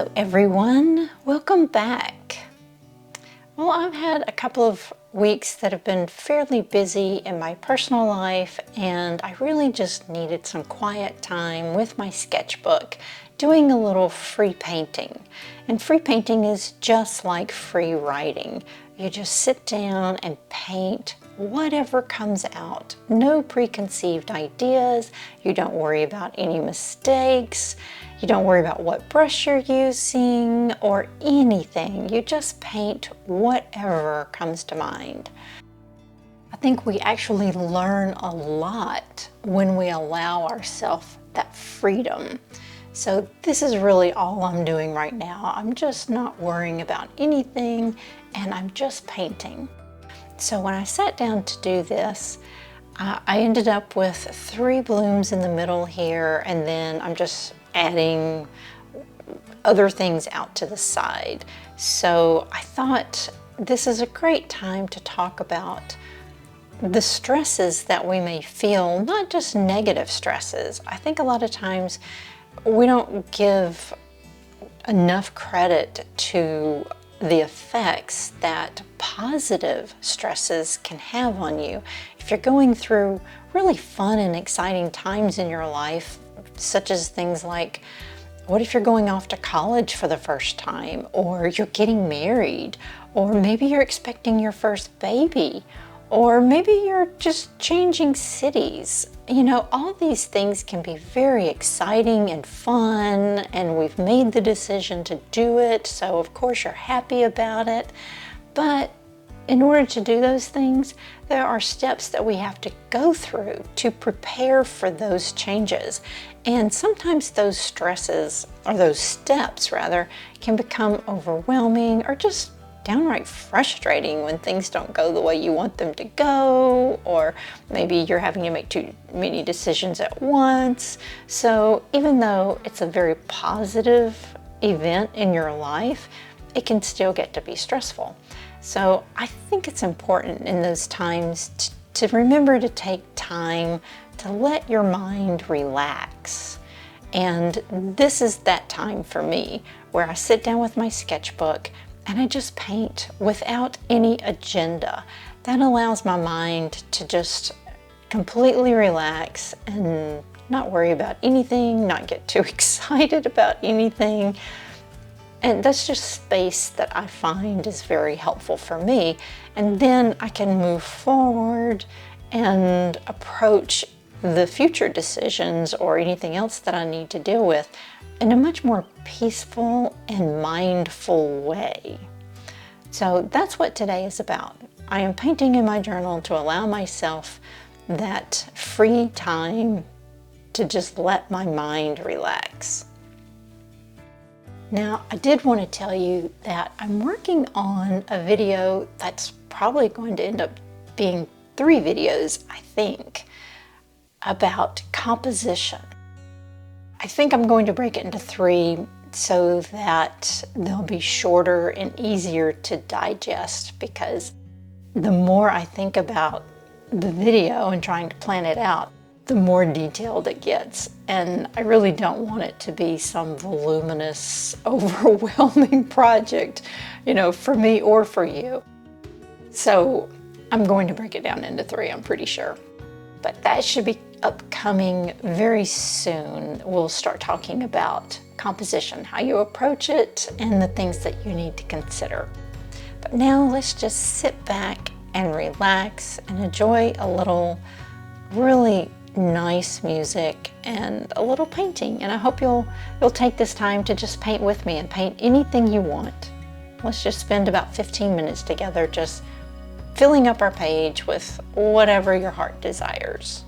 Hello everyone, welcome back. Well, I've had a couple of weeks that have been fairly busy in my personal life, and I really just needed some quiet time with my sketchbook doing a little free painting. And free painting is just like free writing. You just sit down and paint whatever comes out. No preconceived ideas. You don't worry about any mistakes. You don't worry about what brush you're using or anything. You just paint whatever comes to mind. I think we actually learn a lot when we allow ourselves that freedom. So this is really all I'm doing right now. I'm just not worrying about anything, and I'm just painting. So when I sat down to do this, I ended up with 3 blooms in the middle here, and then I'm just adding other things out to the side. So I thought this is a great time to talk about the stresses that we may feel, not just negative stresses. I think a lot of times we don't give enough credit to the effects that positive stresses can have on you. If you're going through really fun and exciting times in your life, such as things like, what if you're going off to college for the first time, or you're getting married, or maybe you're expecting your first baby, or maybe you're just changing cities. You know, all these things can be very exciting and fun, and we've made the decision to do it, so of course you're happy about it. But in order to do those things, there are steps that we have to go through to prepare for those changes. And sometimes those stresses, or those steps rather, can become overwhelming or just downright frustrating when things don't go the way you want them to go, or maybe you're having to make too many decisions at once. So even though it's a very positive event in your life, it can still get to be stressful. So I think it's important in those times to remember to take time to let your mind relax. And this is that time for me where I sit down with my sketchbook and I just paint without any agenda. That allows my mind to just completely relax and not worry about anything, not get too excited about anything. And that's just space that I find is very helpful for me. And then I can move forward and approach the future decisions or anything else that I need to deal with in a much more peaceful and mindful way. So that's what today is about. I am painting in my journal to allow myself that free time to just let my mind relax. Now, I did want to tell you that I'm working on a video that's probably going to end up being 3 videos, I think, about composition. I think I'm going to break it into 3 so that they'll be shorter and easier to digest, because the more I think about the video and trying to plan it out, the more detailed it gets. And I really don't want it to be some voluminous, overwhelming project, you know, for me or for you. So I'm going to break it down into 3, I'm pretty sure. But that should be upcoming very soon. We'll start talking about composition, how you approach it, and the things that you need to consider. But now let's just sit back and relax and enjoy a little really nice music and a little painting. And I hope you'll take this time to just paint with me and paint anything you want. Let's just spend about 15 minutes together just filling up our page with whatever your heart desires.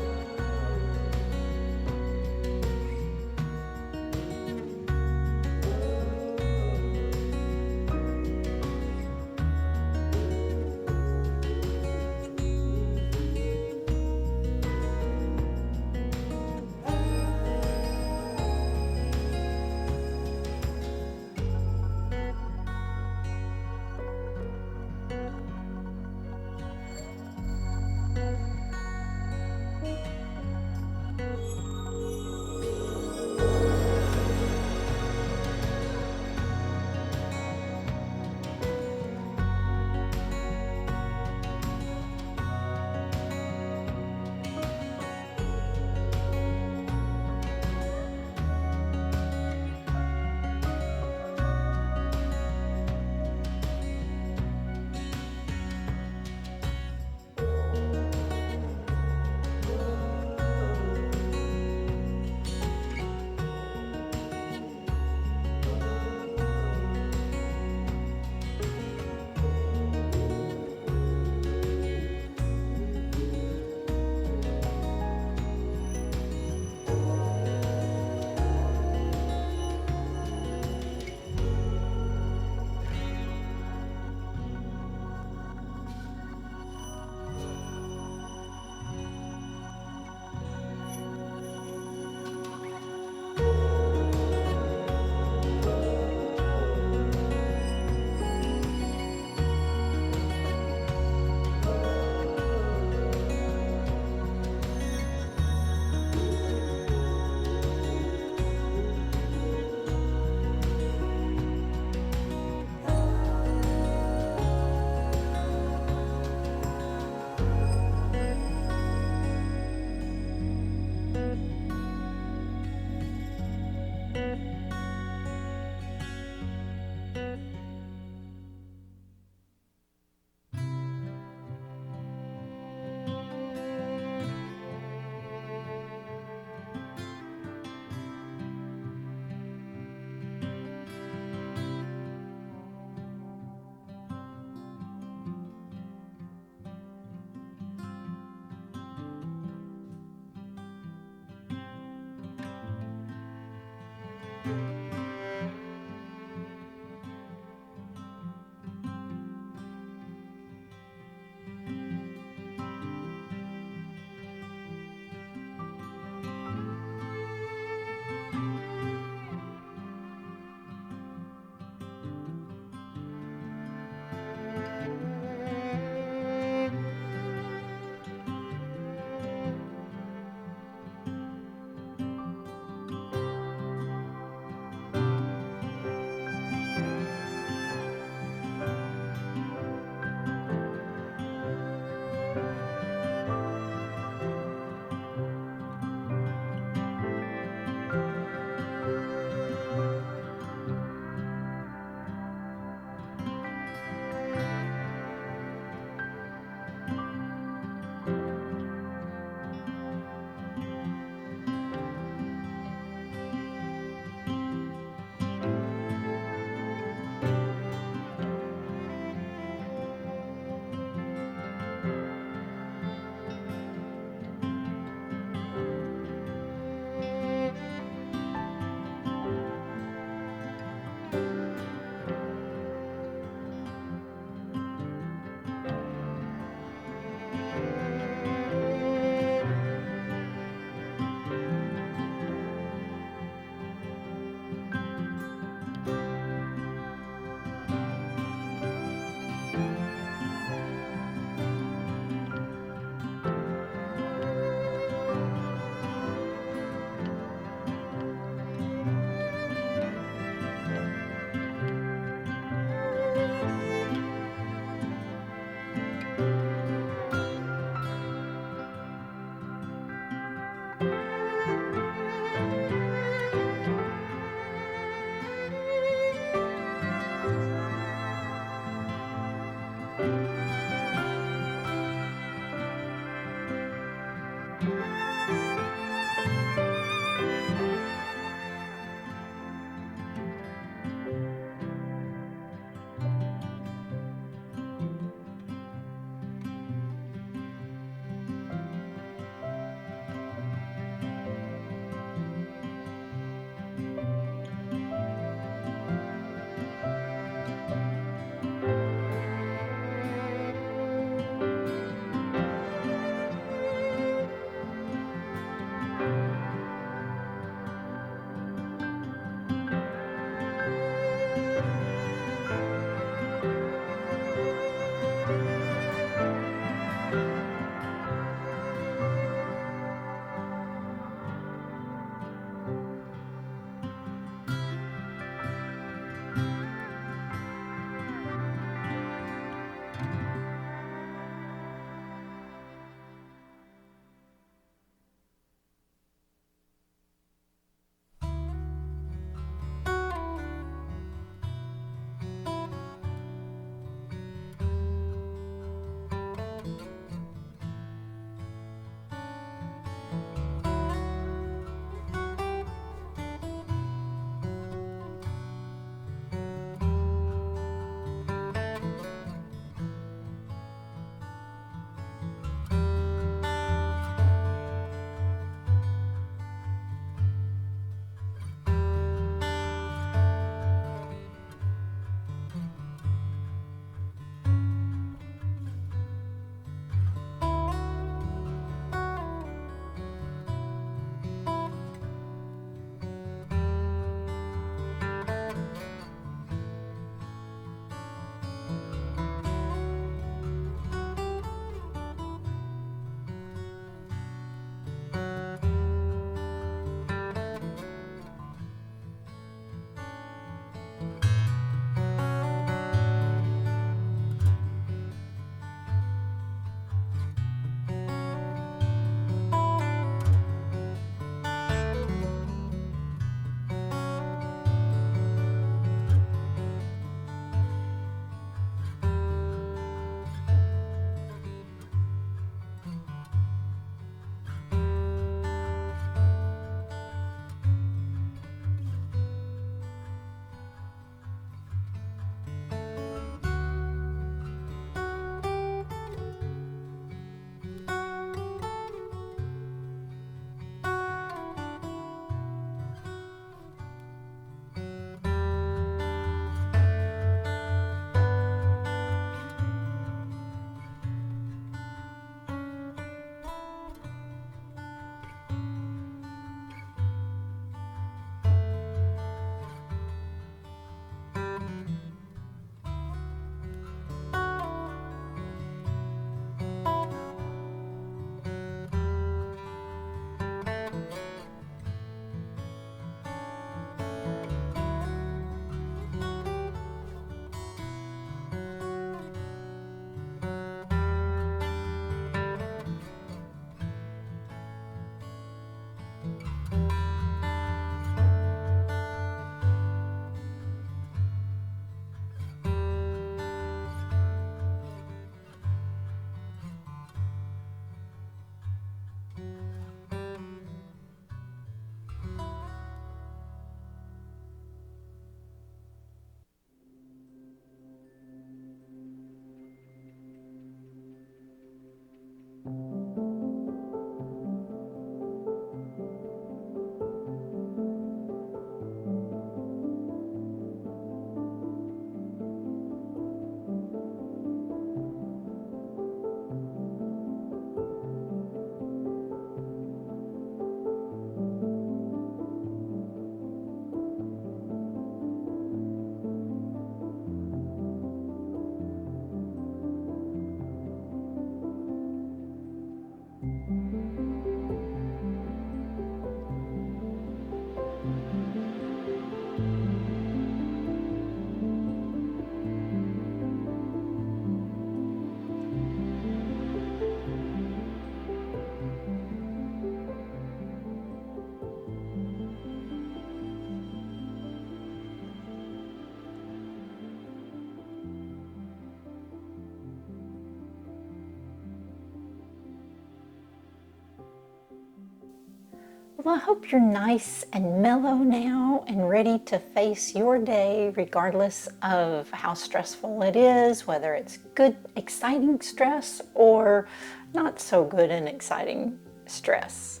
Well, I hope you're nice and mellow now and ready to face your day regardless of how stressful it is, whether it's good, exciting stress or not so good and exciting stress.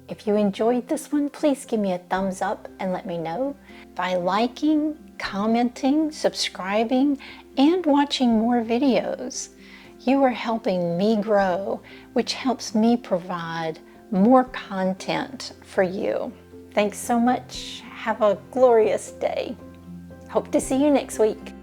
If you enjoyed this one, please give me a thumbs up and let me know by liking, commenting, subscribing, and watching more videos. You are helping me grow, which helps me provide more content for you. Thanks so much. Have a glorious day. Hope to see you next week.